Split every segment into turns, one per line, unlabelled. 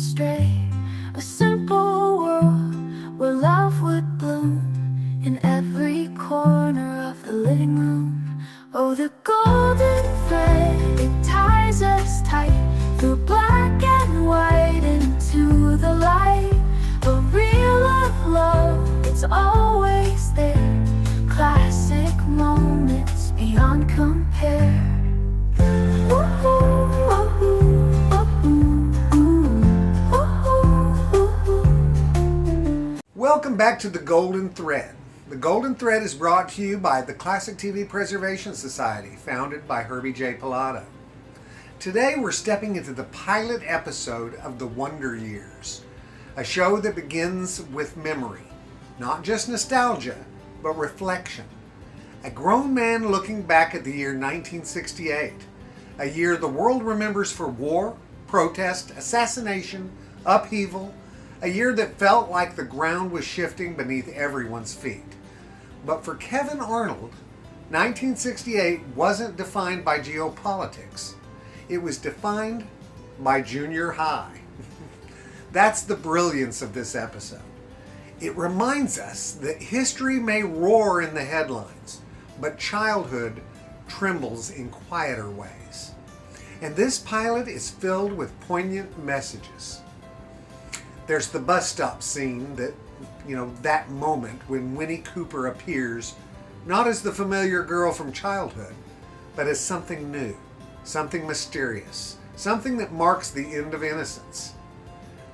stray. A simple world where love would bloom in every corner of the living room. Oh, the golden thread, it ties us tight through black and white into the light. A real love, it's always there. Classic moments beyond compare.
Welcome back to The Golden Thread. The Golden Thread is brought to you by the Classic TV Preservation Society, founded by Herbie J. Pilato. Today we're stepping into the pilot episode of The Wonder Years, a show that begins with memory, not just nostalgia, but reflection. A grown man looking back at the year 1968, a year the world remembers for war, protest, assassination, upheaval, a year that felt like the ground was shifting beneath everyone's feet. But for Kevin Arnold, 1968 wasn't defined by geopolitics. It was defined by junior high. That's the brilliance of this episode. It reminds us that history may roar in the headlines, but childhood trembles in quieter ways. And this pilot is filled with poignant messages. There's the bus stop scene that moment when Winnie Cooper appears, not as the familiar girl from childhood, but as something new, something mysterious, something that marks the end of innocence.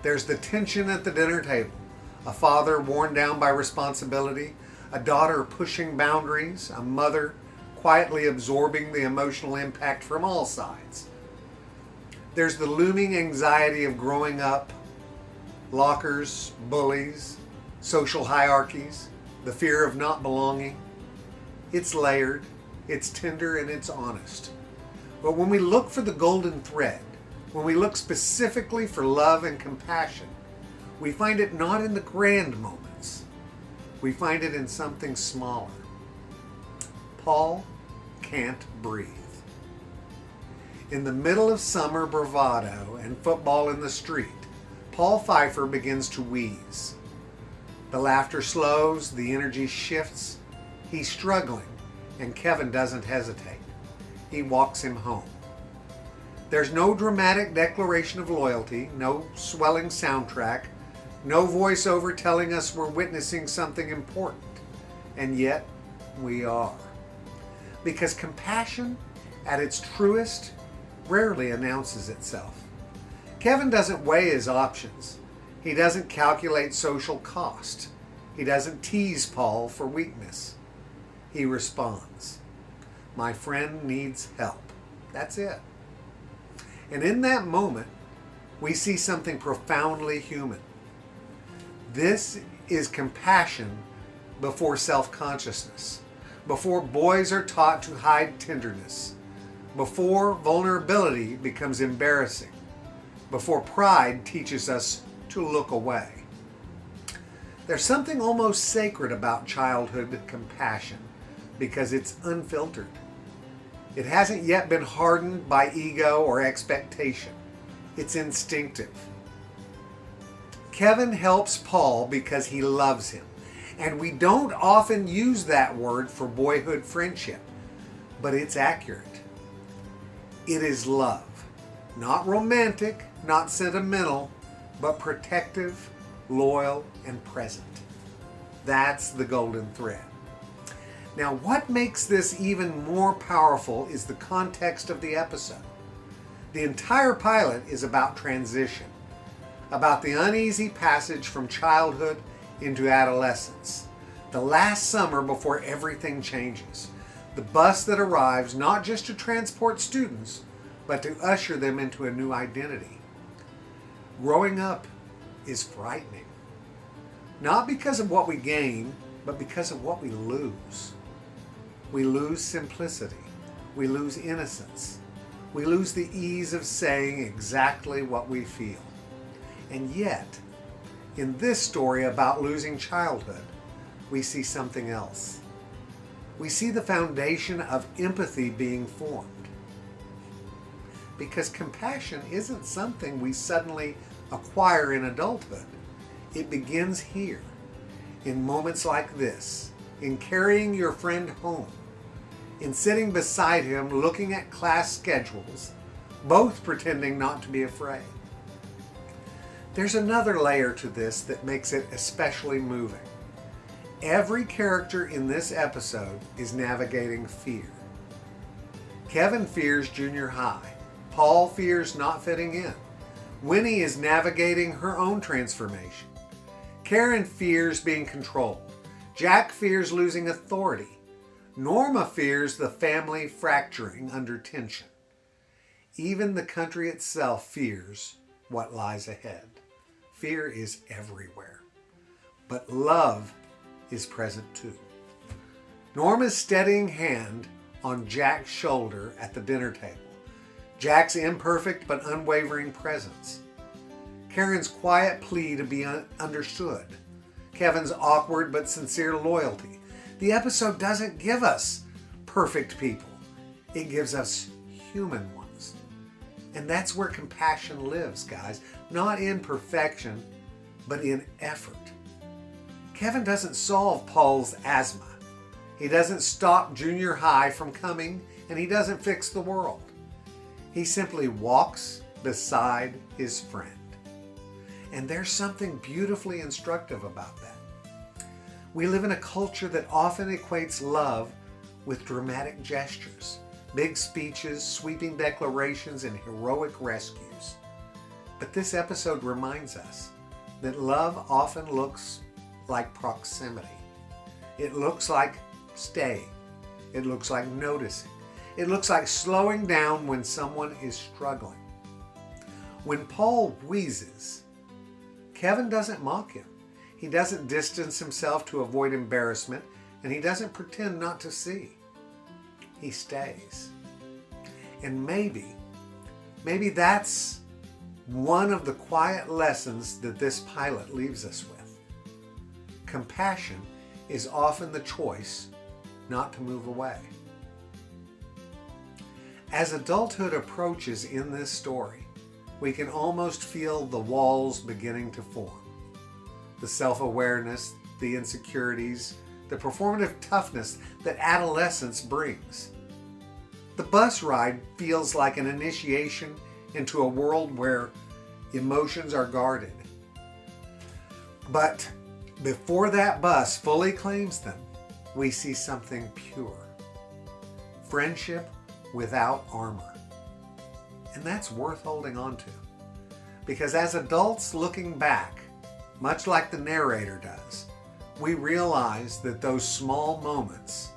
There's the tension at the dinner table, a father worn down by responsibility, a daughter pushing boundaries, a mother quietly absorbing the emotional impact from all sides. There's the looming anxiety of growing up, lockers, bullies, social hierarchies, the fear of not belonging. It's layered, it's tender, and it's honest. But when we look for the golden thread, when we look specifically for love and compassion, we find it not in the grand moments. We find it in something smaller. Paul can't breathe. In the middle of summer bravado and football in the street, Paul Pfeiffer begins to wheeze. The laughter slows, the energy shifts. He's struggling, and Kevin doesn't hesitate. He walks him home. There's no dramatic declaration of loyalty, no swelling soundtrack, no voiceover telling us we're witnessing something important. And yet, we are. Because compassion, at its truest, rarely announces itself. Kevin doesn't weigh his options. He doesn't calculate social cost. He doesn't tease Paul for weakness. He responds, "My friend needs help." That's it. And in that moment, we see something profoundly human. This is compassion before self-consciousness, before boys are taught to hide tenderness, before vulnerability becomes embarrassing, before pride teaches us to look away. There's something almost sacred about childhood compassion because it's unfiltered. It hasn't yet been hardened by ego or expectation. It's instinctive. Kevin helps Paul because he loves him, and we don't often use that word for boyhood friendship, but it's accurate. It is love. Not romantic, not sentimental, but protective, loyal, and present. That's the golden thread. Now, what makes this even more powerful is the context of the episode. The entire pilot is about transition, about the uneasy passage from childhood into adolescence, the last summer before everything changes, the bus that arrives not just to transport students, but to usher them into a new identity. Growing up is frightening. Not because of what we gain, but because of what we lose. We lose simplicity. We lose innocence. We lose the ease of saying exactly what we feel. And yet, in this story about losing childhood, we see something else. We see the foundation of empathy being formed. because compassion isn't something we suddenly acquire in adulthood. It begins here, in moments like this, in carrying your friend home, in sitting beside him looking at class schedules, both pretending not to be afraid. There's another layer to this that makes it especially moving. Every character in this episode is navigating fear. Kevin fears junior high. Paul fears not fitting in. Winnie is navigating her own transformation. Karen fears being controlled. Jack fears losing authority. Norma fears the family fracturing under tension. Even the country itself fears what lies ahead. Fear is everywhere. But love is present too. Norma's steadying hand on Jack's shoulder at the dinner table. Jack's imperfect but unwavering presence. Karen's quiet plea to be understood. Kevin's awkward but sincere loyalty. The episode doesn't give us perfect people. It gives us human ones. And that's where compassion lives, guys. Not in perfection, but in effort. Kevin doesn't solve Paul's asthma. He doesn't stop junior high from coming, and he doesn't fix the world. He simply walks beside his friend. And there's something beautifully instructive about that. We live in a culture that often equates love with dramatic gestures, big speeches, sweeping declarations, and heroic rescues. But this episode reminds us that love often looks like proximity. It looks like staying. It looks like noticing. It looks like slowing down when someone is struggling. When Paul wheezes, Kevin doesn't mock him. He doesn't distance himself to avoid embarrassment, and he doesn't pretend not to see. He stays. And maybe that's one of the quiet lessons that this pilot leaves us with. Compassion is often the choice not to move away. As adulthood approaches in this story, we can almost feel the walls beginning to form. The self-awareness, the insecurities, the performative toughness that adolescence brings. The bus ride feels like an initiation into a world where emotions are guarded. But before that bus fully claims them, we see something pure. Friendship without armor. And that's worth holding on to. Because as adults looking back, much like the narrator does, we realize that those small moments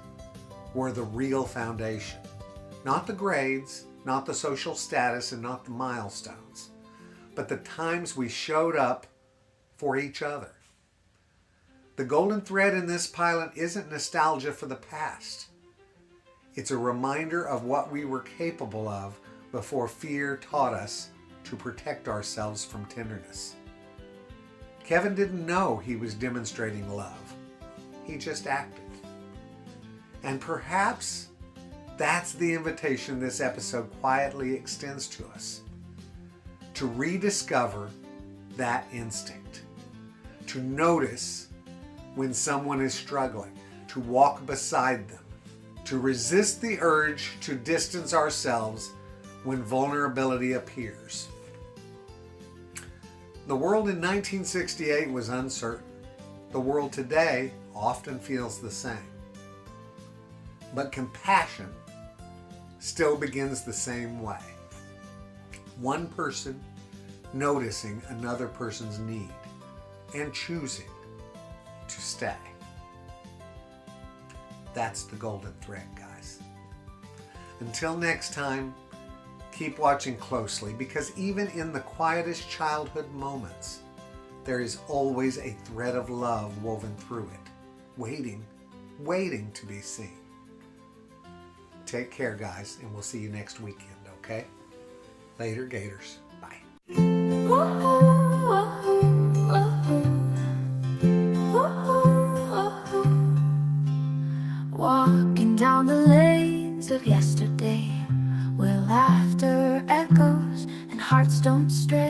were the real foundation. Not the grades, not the social status, and not the milestones, but the times we showed up for each other. The golden thread in this pilot isn't nostalgia for the past. It's a reminder of what we were capable of before fear taught us to protect ourselves from tenderness. Kevin didn't know he was demonstrating love. He just acted. And perhaps that's the invitation this episode quietly extends to us. To rediscover that instinct. To notice when someone is struggling. To walk beside them. To resist the urge to distance ourselves when vulnerability appears. The world in 1968 was uncertain. The world today often feels the same. But compassion still begins the same way. One person noticing another person's need and choosing to stay. That's the golden thread, guys. Until next time, keep watching closely, because even in the quietest childhood moments, there is always a thread of love woven through it, waiting to be seen. Take care, guys, and we'll see you next weekend, okay? Later, Gators. Bye.
Walking down the lanes of yesterday, where laughter echoes hearts don't stray.